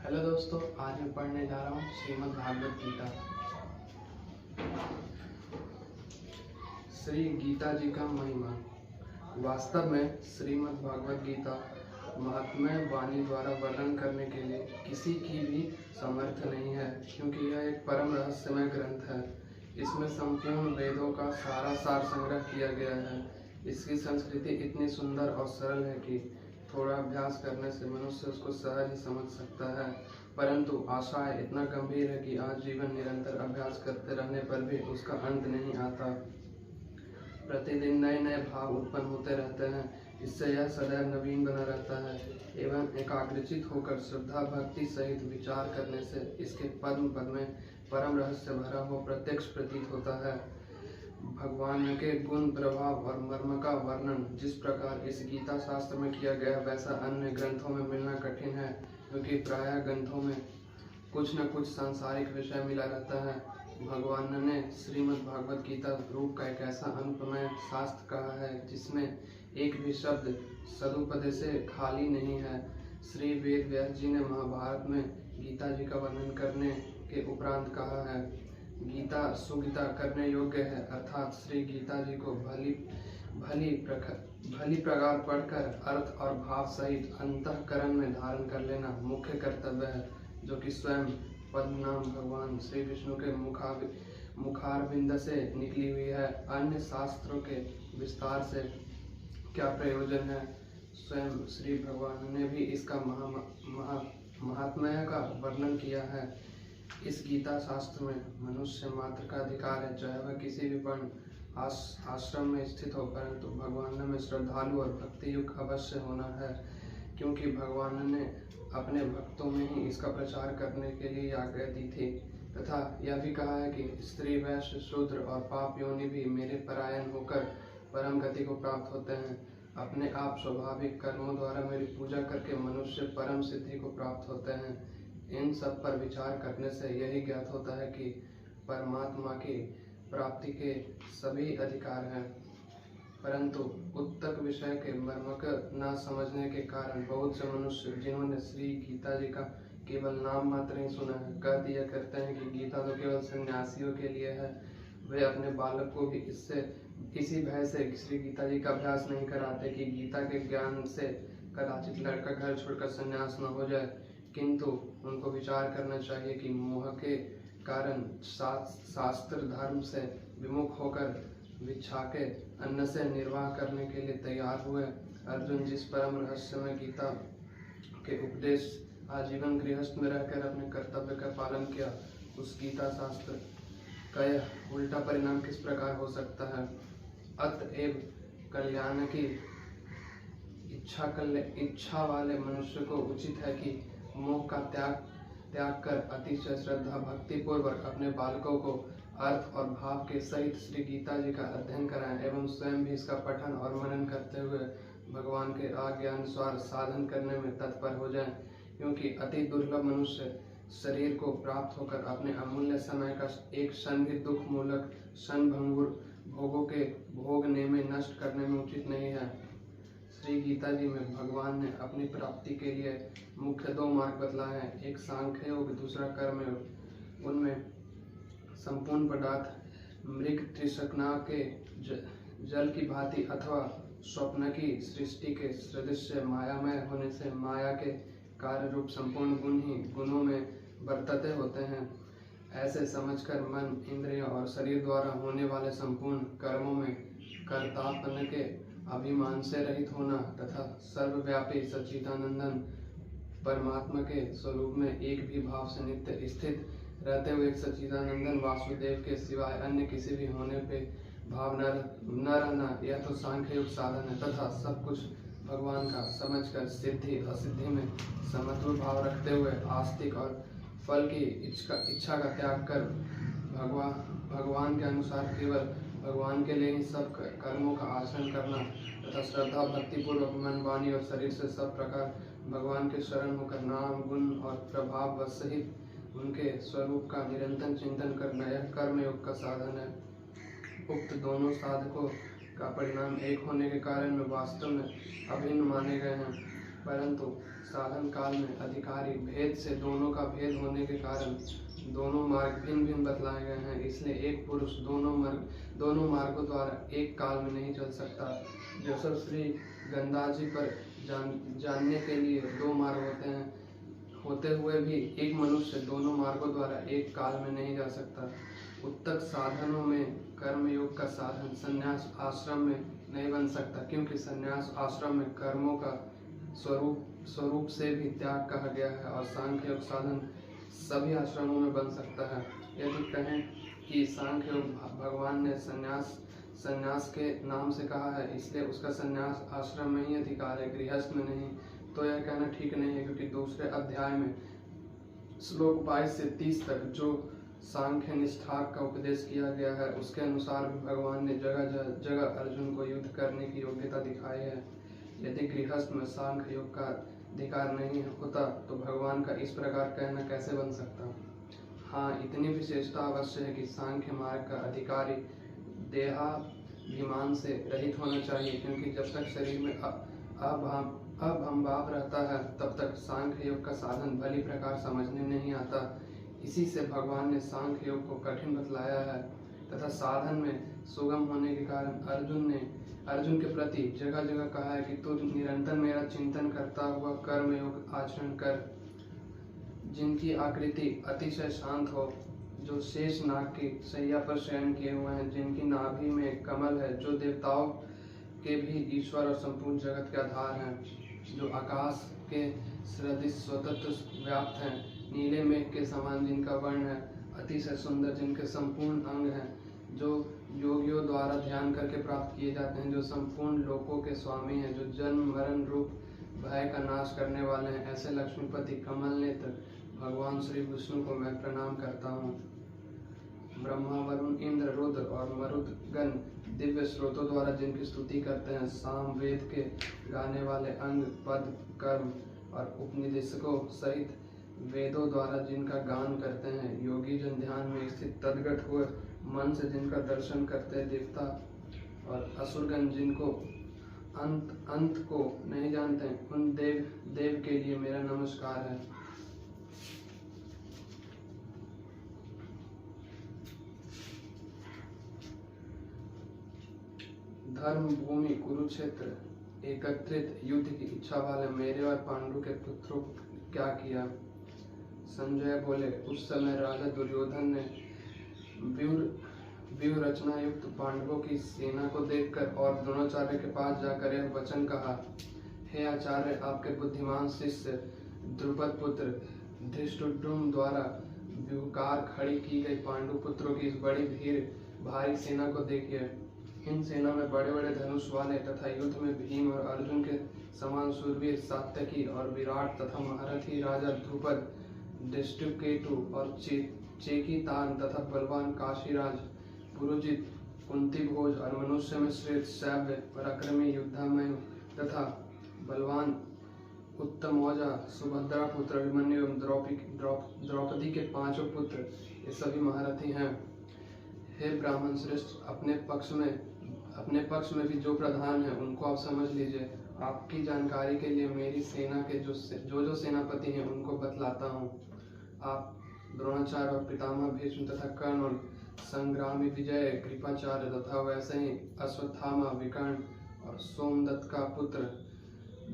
Hello दोस्तों, आज मैं पढ़ने जा रहा हूँ श्रीमद् भागवत गीता। श्री गीता जी का महिमा। वास्तव में श्रीमद् भागवत गीता महात्म्य वाणी द्वारा वर्णन करने के लिए किसी की भी सामर्थ्य नहीं है, क्योंकि यह एक परम रहस्यमय ग्रंथ है। इसमें संपूर्ण वेदों का सारा सार संग्रह किया गया है। इसकी संस्कृति इतनी सुंदर और सरल है कि थोड़ा अभ्यास करने से मनुष्य उसको सहज ही समझ सकता है, परंतु आशय इतना गंभीर है कि आज जीवन निरंतर अभ्यास करते रहने पर भी उसका अंत नहीं आता। प्रतिदिन नए नए भाव उत्पन्न होते रहते हैं। इससे यह सदैव नवीन बना रहता है एवं एकाग्रचित होकर श्रद्धा भक्ति सहित विचार करने से इसके पद्म पद में परम रहस्य भरा हुआ प्रत्यक्ष प्रतीत होता है। भगवान के गुण, प्रभाव और मर्म का वर्णन जिस प्रकार इस गीता शास्त्र में किया गया, वैसा अन्य ग्रंथों में मिलना कठिन है, क्योंकि प्रायः ग्रंथों में कुछ न कुछ सांसारिक विषय मिला रहता है। भगवान ने श्रीमद् भागवत गीता रूप का एक ऐसा अनुपमेय शास्त्र कहा है जिसमें एक भी शब्द सदुपदेश से खाली नहीं है। श्री वेद व्यास जी ने महाभारत में गीता जी का वर्णन करने के उपरांत कहा है, गीता सुगीता करने योग्य है, अर्थात श्री गीता जी को भली प्रकार पढ़कर अर्थ और भाव सहित अंतःकरण में धारण कर लेना मुख्य कर्तव्य है, जो कि स्वयं पद्मनाम भगवान श्री विष्णु के मुखारविंद से निकली हुई है। अन्य शास्त्रों के विस्तार से क्या प्रयोजन है? स्वयं श्री भगवान ने भी इसका महात्म्य का वर्णन किया है। इस गीता शास्त्र में मनुष्य मात्र का अधिकार है, चाहे वह किसी भी वर्ण आश्रम में स्थित हो, परंतु भगवान में श्रद्धालु और भक्ति युक्त अवश्य होना है, क्योंकि भगवान ने अपने भक्तों में ही इसका प्रचार करने के लिए आज्ञा दी थी, तथा यह भी कहा है कि स्त्री, वैश्य, शूद्र और पाप योनि भी मेरे परायण होकर परम गति को प्राप्त होते हैं। अपने आप स्वाभाविक कर्मों द्वारा मेरी पूजा करके मनुष्य परम सिद्धि को प्राप्त होते हैं। इन सब पर विचार करने से यही ज्ञात होता है कि परमात्मा की प्राप्ति के सभी अधिकार हैं, परंतु उत्तक विषय के मर्म न समझने के कारण बहुत से मनुष्य, जिन्होंने श्री गीता जी का केवल नाम मात्र ही सुना है, कह दिया करते हैं कि गीता तो केवल सन्यासियों के लिए है। वे अपने बालक को भी इसी भय से श्री गीता जी का अभ्यास नहीं कराते कि गीता के ज्ञान से कदाचित लड़का घर छोड़कर सन्यास न हो जाए, किंतु उनको विचार करना चाहिए कि मोह के कारण शास्त्र धर्म से विमुख होकर भिक्षा के अन्न से निर्वाह करने के लिए तैयार हुए। अर्जुन जिस परम रहस्य में गीता के उपदेश आजीवन गृहस्थ में रहकर अपने कर्तव्य का पालन किया, उस गीता शास्त्र का यह उल्टा परिणाम किस प्रकार हो सकता है? अतएव कल्याण की इच्छा वाले मनुष्य को उचित है कि मोह का त्याग कर अतिशय श्रद्धा भक्ति पूर्वक अपने बालकों को अर्थ और भाव के सहित श्री गीता जी का अध्ययन कराएं एवं स्वयं भी इसका पठन और मनन करते हुए भगवान के आज्ञानुसार साधन करने में तत्पर हो जाएं, क्योंकि अति दुर्लभ मनुष्य शरीर को प्राप्त होकर अपने अमूल्य समय का एक क्षण भी दुख मूलक क्षणभंगुर भोगों के भोगने में नष्ट करने में उचित नहीं है। श्री गीता जी में भगवान ने अपनी प्राप्ति के लिए मुख्य दो मार्ग बतलाए हैं, एक सांख्य योग, दूसरा कर्म योग। उनमें संपूर्ण पदार्थ मृग तृष्णा के जल की भांति अथवा स्वप्न की सृष्टि के सदृश मायामय होने से माया के कार्य रूप संपूर्ण गुण ही गुणों में बरतते होते हैं। ऐसे समझकर मन, इंद्रिय और शरीर द्वारा होने वाले संपूर्ण कर्मों में कर्तापन के अभिमान से रहित होना तथा सर्वव्यापी सच्चिदानंदन परमात्मा के स्वरूप में एक भी भाव से नित्य स्थित रहते हुए एक सच्चिदानंदन वासुदेव के सिवाय अन्य किसी भी होने पे भाव न रहना, यह तो सांख्य योग साधन है, तथा सब कुछ भगवान का समझकर सिद्धि असिद्धि में समत्व भाव रखते हुए आस्तिक और फल की इच्छा का त्याग कर भगवान के अनुसार केवल भगवान के लिए ही सब कर्मों का आचरण करना तथा श्रद्धा भक्ति पूर्वक मन, वाणी और शरीर से सब प्रकार भगवान के शरण होकर नाम, गुण और प्रभाव सहित उनके स्वरूप का निरंतर चिंतन करना, यह कर्म योग का साधन है। उक्त दोनों साधकों का परिणाम एक होने के कारण में वास्तव में अभिन्न माने गए हैं, परंतु साधन काल में अधिकारी भेद से दोनों का भेद होने के कारण दोनों मार्ग भिन्न भिन्न बतलाए गए हैं। इसलिए एक पुरुष दोनों मार्गों द्वारा एक काल में नहीं चल सकता। जो सब श्री गंगा जी पर जानने के लिए दो मार्ग होते हुए भी एक मनुष्य दोनों मार्गों द्वारा एक काल में नहीं जा सकता। उत्तक साधनों में कर्म योग का साधन संन्यास आश्रम में नहीं बन सकता, क्योंकि संन्यास आश्रम में कर्मों का स्वरूप से भी त्याग कहा गया है, और सांख्य योग साधन सभी आश्रमों में बन सकता है। यदि कहें कि सांख्य योग भगवान ने संन्यास के नाम से कहा है, इसलिए उसका संन्यास आश्रम में ही अधिकार है, गृहस्थ में नहीं, तो यह कहना ठीक नहीं है। क्योंकि दूसरे अध्याय में श्लोक 22 से 30 तक जो सांख्य निष्ठा का उपदेश किया गया है, उसके अनुसार भी भगवान ने जगह जगह अर्जुन को युद्ध करने की योग्यता दिखाई है। यदि गृहस्थ में सांख्य योग का अधिकार नहीं होता तो भगवान का इस प्रकार कहना कैसे बन सकता। हाँ, इतनी विशेषता अवश्य है कि सांख्य मार्ग का अधिकारी देहाभिमान से रहित होना चाहिए, क्योंकि जब तक शरीर में अहंभाव रहता है तब तक सांख्य योग का साधन भली प्रकार समझने नहीं आता। इसी से भगवान ने सांख्य योग को कठिन बतलाया है तथा साधन में सुगम होने के कारण अर्जुन के प्रति जगह जगह कहा है कि तू निरंतर मेरा चिंतन करता हुआ कर्म योग आचरण कर। जिनकी आकृति अतिशय शांत हो, जो शेष नाग की शैया पर शयन किए हुए हैं, जिनकी नाभि में कमल है, जो देवताओं के भी ईश्वर और संपूर्ण जगत के आधार हैं, जो आकाश के सदृश स्वतंत्र व्याप्त हैं, नीले मेघ के समान जिनका वर्ण है, अतिशय सुंदर जिनके संपूर्ण अंग हैं, जो योगियों द्वारा ध्यान करके प्राप्त किए जाते हैं, जो संपूर्ण लोकों के स्वामी हैं, जो जन्म मरण रूप भय का नाश करने वाले हैं, ऐसे लक्ष्मीपति कमल नेत्र भगवान श्री विष्णु को मैं प्रणाम करता हूँ। ब्रह्मा वरुण इंद्र रुद्र और मरुदगण दिव्य स्रोतों द्वारा जिनकी स्तुति करते हैं, साम वेद के गाने वाले अंग पद कर्म और उपनिदेशकों सहित वेदों द्वारा जिनका गान करते हैं, योगी जन ध्यान में स्थित तद्गत हुए मन से जिनका दर्शन करते हैं, देवता और असुरगण जिनको अंत को नहीं जानते, उन देव के लिए मेरा नमस्कार है। धर्म भूमि कुरुक्षेत्र एकत्रित युद्ध की इच्छा वाले मेरे और पांडु के पुत्रों क्या किया। संजय बोले, उस समय राजा दुर्योधन ने व्यूह रचना युक्त पांडवों की सेना को देखकर और द्रोणाचार्य के पास जाकर यह वचन कहा, हे आचार्य, आपके बुद्धिमान शिष्य द्रुपद पुत्र धृष्टद्युम्न द्वारा व्यूहकार खड़ी की गई पांडु पुत्रों की इस बड़ी भारी सेना को देखिए। इन सेना में बड़े बड़े धनुष वाले तथा युद्ध में भीम और अर्जुन के समान शूरवीर सात्यकी और विराट तथा महारथी राजा द्रुपद, दृष्टिकेतु और चेकितान तथा बलवान काशीराज पुरोजित, कुंती भोज और मनुष्य में श्रेष्ठ शैव्य पराक्रमी युद्धामय तथा बलवान उत्तमौजा सुभद्रा पुत्र अभिमन्यु एवं द्रौपदी के पांचों पुत्र ये सभी महारथी हैं। हे ब्राह्मण श्रेष्ठ, अपने पक्ष में भी जो प्रधान है उनको आप समझ लीजिए। आपकी जानकारी के लिए मेरी सेना के जो सेनापति हैं उनको बतलाता हूँ। आप द्रोणाचार्य और पितामह भीष्म तथा कर्ण और संग्रामी विजय कृपाचार्य तथा वैसे ही अश्वत्थामा विकर्ण और सोमदत्त का पुत्र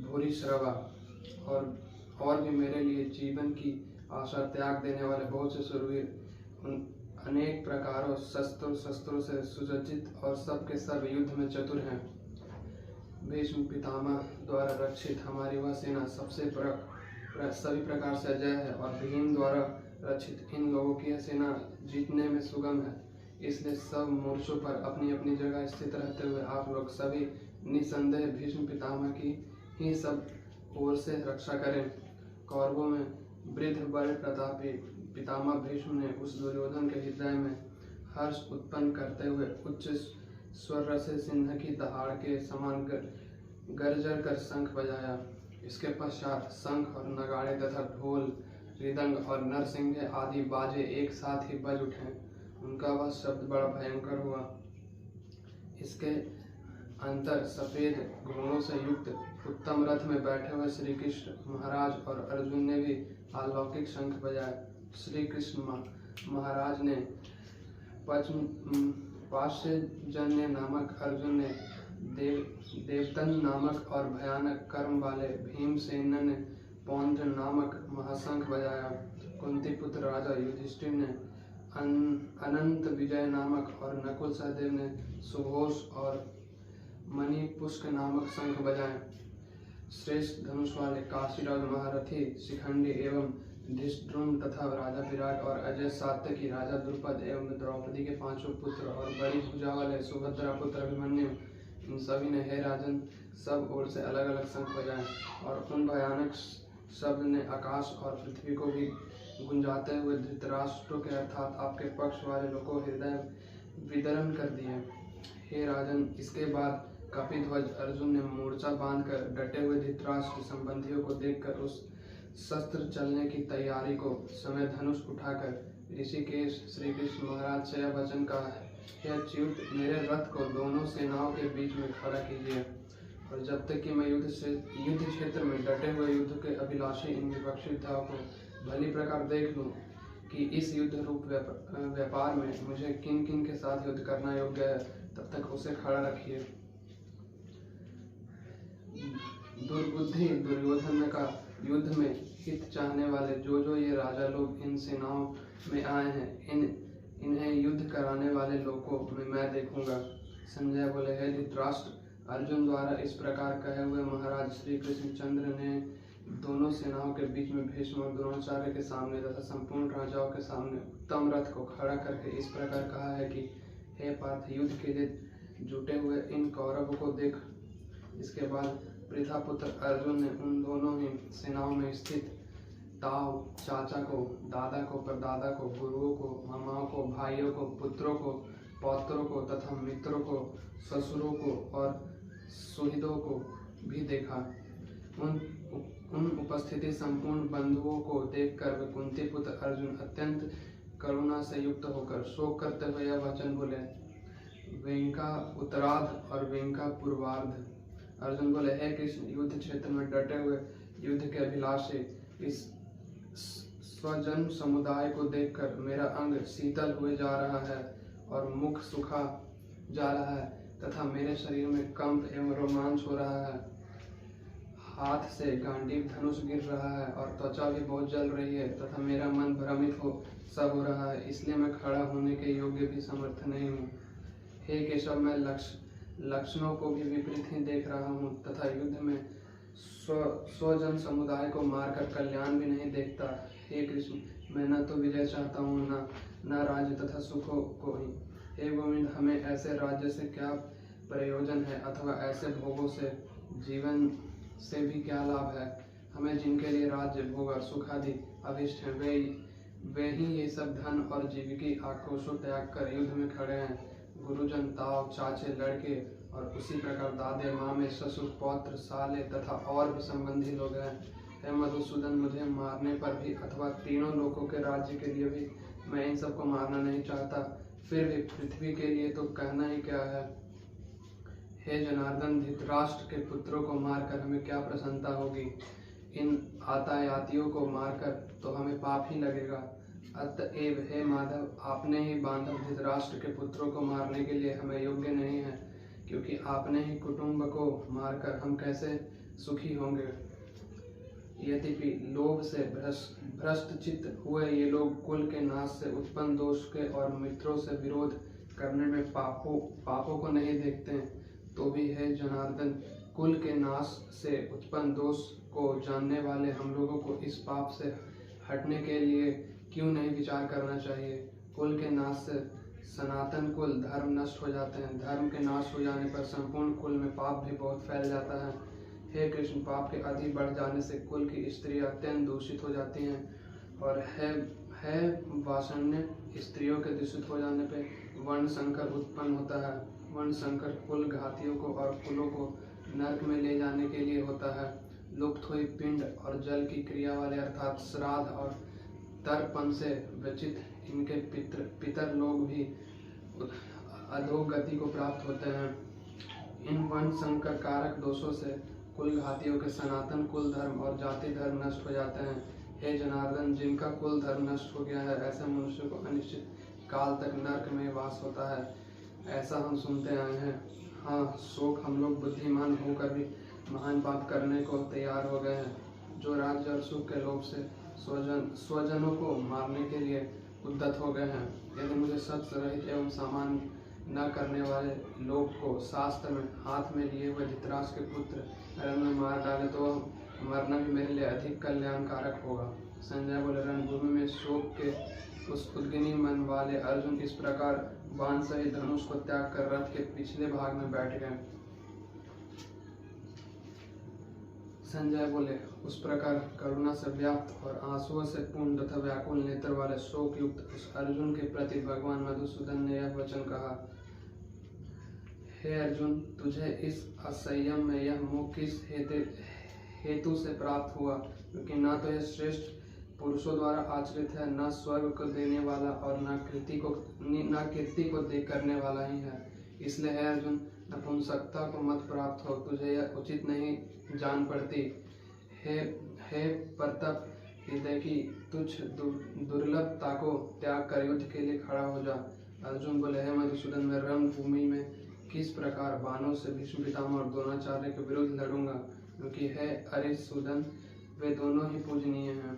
भूरिश्रवा और भी मेरे लिए जीवन की आशा त्याग देने वाले बहुत से शूरवीर अनेक प्रकारों शस्त्रों से सुसज्जित और सब के सब युद्ध में चतुर हैं। भीष्म पितामह द्वारा रक्षित हमारी वह सेना सभी प्रकार से अजय है, और भीम द्वारा रक्षित इन लोगों की यह सेना जीतने में सुगम है। इसलिए सब मोर्चों पर अपनी अपनी जगह स्थित रहते हुए आप लोग सभी निसंदेह भीष्म पितामह की ही सब ओर से रक्षा करें। कौरवों में वृद्ध बड़े प्रतापी पितामह भीष्म ने उस दुर्योधन के हृदय में हर्ष उत्पन्न करते हुए उच्च स्वर से सिंह की दहाड़ के समान गरजर कर शंख बजाया। इसके पश्चात शंख और नगाड़े तथा ढोल मृदंग और नरसिंगे आदि बाजे एक साथ ही बज उठे। उनका वह शब्द बड़ा भयंकर हुआ। इसके अंतर सफेद घोड़ों से युक्त उत्तम रथ में बैठे हुए श्री कृष्ण महाराज और अर्जुन ने भी अलौकिक शंख बजाए। श्री कृष्ण महाराज ने पार्श्वजन्य नामक, अर्जुन ने देवतन नामक और भयानक कर्म वाले भीमसेन ने पौंड्र नामक महाशंख बजाया। कुंती पुत्र राजा युधिष्ठिर ने अनंत विजय नामक और नकुल सहदेव ने सुघोष और मणिपुष्क नामक शंख बजाए। श्रेष्ठ धनुष वाले काशीराज महारथी शिखंडी एवं धृष्टद्युम्न तथा राजा विराट और अजय सात्यकी, राजा द्रुपद एवं द्रौपदी के पांचों पुत्र और बड़ी भुजा वाले सुभद्रा पुत्र अभिमन्यु, इन सभी ने हे राजन सब ओर से अलग अलग शंख बजाए और उन भयानक शब्द ने आकाश और पृथ्वी को भी गुंजाते हुए धृतराष्ट्र के अर्थात आपके पक्ष वाले लोगों को हृदय विदरण कर दिए। हे राजन, इसके बाद कपिध्वज अर्जुन ने मूर्छा बांधकर डटे हुए धृतराष्ट्र संबंधियों को देखकर उस शस्त्र चलने की तैयारी को समय धनुष उठाकर ऋषिकेश श्री कृष्ण महाराज से यह वचन कहा, हे अच्युत, मेरे रथ को दोनों सेनाओं के बीच में खड़ा कीजिए और जब तक कि मैं युद्ध क्षेत्र में डटे हुए युद्ध के अभिलाषी इन विपक्षी योद्धाओं को भली प्रकार देख लूं कि इस युद्ध रूप व्यापार में मुझे किन किन के साथ युद्ध करना योग्य है, तब तक उसे खड़ा रखिए। दुर्बुद्धि दुर्योधन का युद्ध में हित चाहने वाले जो ये राजा लोग इन सेनाओं में आए हैं, इन्हें युद्ध कराने वाले लोगों में मैं देखूंगा। संजय बोले, हे धृतराष्ट्र, अर्जुन द्वारा इस प्रकार कहे हुए महाराज श्री कृष्णचंद्र ने दोनों सेनाओं के बीच में भीष्म और द्रोणाचार्य के सामने तथा संपूर्ण राजाओं के सामने उत्तम रथ को खड़ा करके इस प्रकार कहा है कि हे पार्थ, युद्ध के लिए जुटे हुए इन कौरवों को देख। इसके बाद पृथा पुत्र अर्जुन ने उन दोनों ही सेनाओं में स्थित ताऊ, चाचा को, दादा को, परदादा को, गुरुओं को, मामाओं को, भाइयों को, पुत्रों को, पौत्रों को तथा मित्रों को, ससुरों को और सुहृदों को भी देखा। उन उपस्थिति संपूर्ण बंधुओं को देखकर वे कुंती पुत्र अर्जुन अत्यंत करुणा से युक्त होकर शोक करते हुए यह वचन बोले, वेंका उत्तरार्ध और वेंका पूर्वार्ध। अर्जुन बोले, हे कृष्ण, युद्ध क्षेत्र में डटे हुए युद्ध के अभिलाषी इस स्वजन समुदाय को देखकर मेरा अंग शीतल हुए जा रहा है और मुख सूखा जा रहा है तथा मेरे शरीर में कंप एवं रोमांच हो रहा है। हाथ से गांडीव धनुष गिर रहा है और त्वचा भी बहुत जल रही है तथा मेरा मन भ्रमित हो रहा है, इसलिए मैं खड़ा होने के योग्य भी समर्थ नहीं हूँ। हे केशव, मैं लक्षणों को भी विपरीत ही देख रहा हूँ तथा युद्ध में स्वजन समुदाय को मारकर कल्याण भी नहीं देखता। हे कृष्ण, मैं न तो विजय चाहता हूँ न राज्य तथा सुखों को ही। हे गोविंद, हमें ऐसे राज्य से क्या प्रयोजन है अथवा ऐसे भोगों से जीवन से भी क्या लाभ है। हमें जिनके लिए राज्य, भोग और सुख आदि अभिष्ट है, वे ही ये सब धन और जीविकी आक्रोशों त्याग कर युद्ध में खड़े हैं। गुरुजन, ताऊ, चाचे, लड़के और उसी प्रकार दादे, मामे, ससुर, पौत्र, साले तथा और भी संबंधी लोग हैं। हे मधुसूदन, मुझे मारने पर भी अथवा तीनों लोगों के राज्य के लिए भी मैं इन सबको मारना नहीं चाहता, फिर भी पृथ्वी के लिए तो कहना ही क्या है। हे जनार्दन, धृतराष्ट्र के पुत्रों को मारकर हमें क्या प्रसन्नता होगी। इन आतायातियों को मारकर तो हमें पाप ही लगेगा। अतएव हे माधव, आपने ही बांधव धृतराष्ट्र के पुत्रों को मारने के लिए हमें योग्य नहीं है, क्योंकि आपने ही कुटुंब को मारकर हम कैसे सुखी होंगे। यद्यपि लोभ से भ्रष्ट चित्त हुए ये लोग कुल के नाश से उत्पन्न दोष के और मित्रों से विरोध करने में पापों को नहीं देखते, तो भी है जनार्दन, कुल के नाश से उत्पन्न दोष को जानने वाले हम लोगों को इस पाप से हटने के लिए क्यों नहीं विचार करना चाहिए। कुल के नाश से सनातन कुल धर्म नष्ट हो जाते हैं। धर्म के नाश हो जाने पर संपूर्ण कुल में पाप भी बहुत फैल जाता है। हे कृष्ण, पाप के अधिक बढ़ जाने से कुल की स्त्री अत्यंत दूषित हो जाती हैं और है वासन्य स्त्रियों के दूषित हो जाने पर वर्ण संकर उत्पन्न होता है। वर्ण संकर कुल घातियों को और कुलों को नरक में ले जाने के लिए होता है। लुप्त हुई पिंड और जल की क्रिया वाले अर्थात श्राद्ध और तर्पण से व्यचित इनके पितर लोग भी अधोगति को प्राप्त होते हैं। इन वर्ण संकर कारक दोषों से कुल घातियों के सनातन कुल धर्म और जाति धर्म नष्ट हो जाते हैं। हे जनार्दन, जिनका कुल धर्म नष्ट हो गया है, ऐसे मनुष्य को अनिश्चित काल तक नरक में वास होता है, ऐसा हम सुनते आए हैं। हाँ, शोक हम लोग बुद्धिमान होकर भी महान पाप करने को तैयार हो गए हैं, जो राज्य और सुख के लोभ से स्वजनों को मारने के लिए उद्यत हो गए हैं। यदि मुझे सत्य रहित एवं सामान्य न करने वाले लोग को शास्त्र में हाथ में लिए हुए धृतराष्ट्र के पुत्र रण में मार डाले तो वह मरना भी मेरे लिए अधिक कल्याणकारक होगा। संजय बोले, रणभूमि में शोक के उस उद्गिनी मन वाले अर्जुन इस प्रकार बाण सहित धनुष को त्याग कर रथ के पिछले भाग में बैठ गए। संजय बोले, उस प्रकार करुणा से व्याप्त और आंसुओं से पूर्ण तथा व्याकुल नेत्र वाले शोक युक्त उस अर्जुन के प्रति भगवान मधुसूदन ने यह वचन कहा। हे अर्जुन, तुझे इस असंयम में यह मोह किस हेतु से प्राप्त हुआ? क्योंकि न तो यह श्रेष्ठ पुरुषों द्वारा आचरित है, न स्वर्ग को देने वाला और न कीर्ति को दे करने वाला ही है। इसलिए हे अर्जुन, नपुंसकता को मत प्राप्त हो, तुझे यह उचित नहीं जान पड़ती। हे परतप हृदय की तुच्छ दुर्लभता को त्याग कर युद्ध के लिए खड़ा हो जा। अर्जुन बोले, हे मधुसूदन, मैं रणभूमि में किस प्रकार बाणों से भीष्म पितामह और द्रोणाचार्य के विरुद्ध लड़ूंगा? क्योंकि हे अरिसूदन, वे दोनों ही पूजनीय हैं।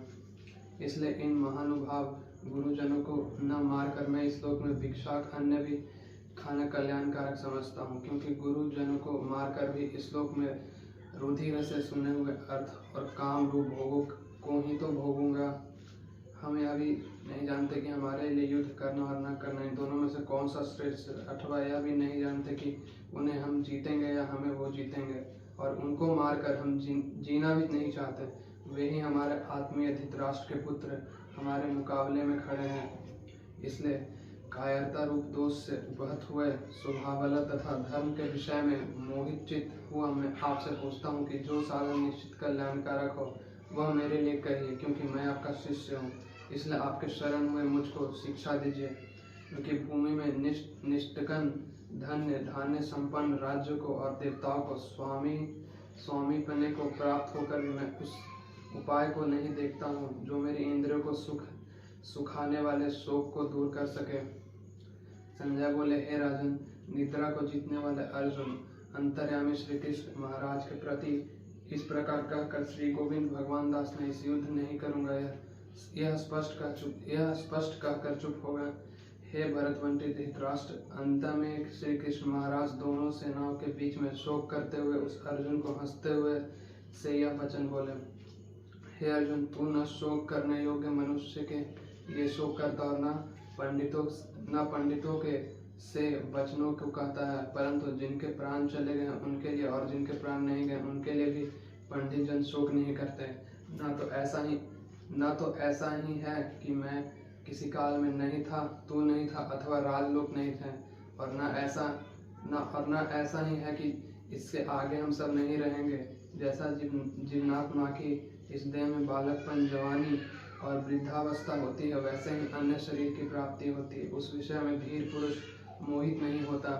इसलिए इन महानुभाव गुरुजनों को न मारकर मैं इस लोक में भिक्षाक अन्य भी खाना कल्याणकारक समझता हूँ, क्योंकि गुरुजनों को मारकर भी इस लोक में रुधिर से सुने हुए अर्थ और काम रूप भोगों को ही तो भोगूंगा। हम यह भी नहीं जानते कि हमारे लिए युद्ध करना और न करना इन दोनों में से कौन सा श्रेष्ठ, अथवा यह भी नहीं जानते कि उन्हें हम जीतेंगे या हमें वो जीतेंगे, और उनको मारकर हम जीना भी नहीं चाहते। वे ही हमारे आत्मीय धृतराष्ट्र के पुत्र हमारे मुकाबले में खड़े हैं। इसलिए कायरता रूप दोष से उपहत हुए स्वभावल तथा धर्म के विषय में मोहित चित्त हुआ मैं आपसे पूछता हूँ कि जो साधन निश्चित कल्याणकारक हो वह मेरे लिए कहिए, क्योंकि मैं आपका शिष्य हूँ। इसलिए आपके शरण हुए मुझको शिक्षा दीजिए, क्योंकि भूमि में निष्ठकन धन्य धान्य संपन्न राज्य को और देवताओं को स्वामी पने को प्राप्त होकर भी मैं उस उपाय को नहीं देखता हूँ जो मेरी इंद्रियों को सुखाने वाले शोक को दूर कर सके। संजय बोले, हे राजन, निद्रा को जीतने वाले अर्जुन, अंतर्यामी श्री कृष्ण महाराज के प्रति इस प्रकार कहकर श्री गोविंद भगवान दास ने इस युद्ध नहीं करूंगा यह स्पष्ट कहकर चुप हो गए। हे भरतवंशी धृतराष्ट्र, अंत में श्री कृष्ण महाराज दोनों सेनाओं के बीच में शोक करते हुए उस अर्जुन को हंसते हुए से यह वचन बोले। हे अर्जुन, तू न शोक करने योग्य मनुष्य के ये शोक करता और न पंडितों के से वचनों को कहता है, परंतु जिनके प्राण चले गए उनके लिए और जिनके प्राण नहीं गए उनके लिए भी पंडित जन शोक नहीं करते। न तो ऐसा ही है कि मैं किसी काल में नहीं था, तू नहीं था, अथवा राजलोक नहीं थे, और न ऐसा ही है कि इससे आगे हम सब नहीं रहेंगे। जैसा जीवनात्मा की इस देह में बालकपन, जवानी और वृद्धावस्था होती है, वैसे ही अन्य शरीर की प्राप्ति होती है। उस विषय में धीर पुरुष मोहित नहीं होता।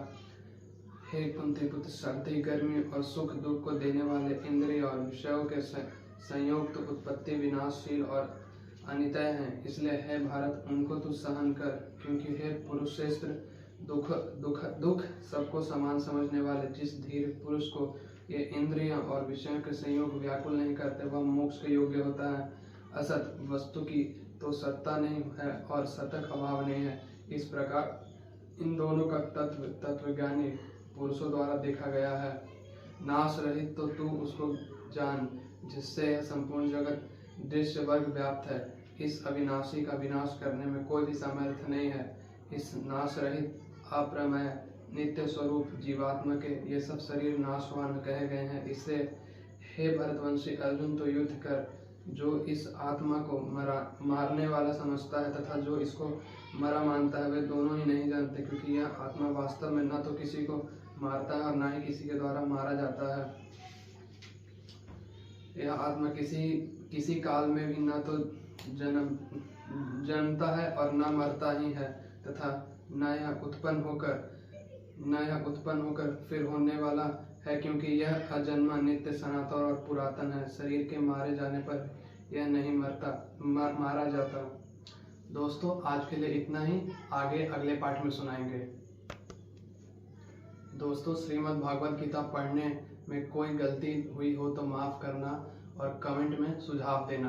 हे कुंती पुत्र, सर्दी, गर्मी और सुख दुख को देने वाले इंद्रिय और विषयों के संयोग तो उत्पत्ति विनाशशील और अनित्य हैं। इसलिए हे भारत, उनको तू सहन कर, क्योंकि हे पुरुषश्रेष्ठ, दुख सबको समान समझने वाले जिस धीर पुरुष को ये इंद्रिय और विषयों के संयोग व्याकुल नहीं करते वह मोक्ष के योग्य होता है। असत वस्तु की तो सत्ता नहीं है और सतक अभाव नहीं है। इस प्रकार इन दोनों का तत्वज्ञानी पुरुषों द्वारा देखा गया है। नाश रहित तो तू उसको जान, जिससे संपूर्ण जगत दृश्य वर्ग व्याप्त है। इस अविनाशी का विनाश करने में कोई भी सामर्थ्य नहीं है। इस नाश रहित अप्रमेय नित्य स्वरूप जीवात्मा के ये सब शरीर नाशवान कहे गए हैं। इससे हे भरतवंशी अर्जुन, तो युद्ध कर। जो इस आत्मा को मारने वाला समझता है तथा जो इसको मरा मानता है, वे दोनों ही नहीं जानते, क्योंकि यह आत्मा वास्तव में न तो किसी को मारता है और न ही किसी के द्वारा मारा जाता है। यह आत्मा किसी काल में भी न तो जन्मता है और न मरता ही है, तथा न यह उत्पन्न होकर फिर होने वाला है, क्योंकि यह अजन्मा, नित्य, सनातन और पुरातन है। शरीर के मारे जाने पर यह नहीं मारा जाता। दोस्तों, आज के लिए इतना ही, आगे अगले पाठ में सुनाएंगे। दोस्तों, श्रीमद् भागवत गीता पढ़ने में कोई गलती हुई हो तो माफ़ करना और कमेंट में सुझाव देना।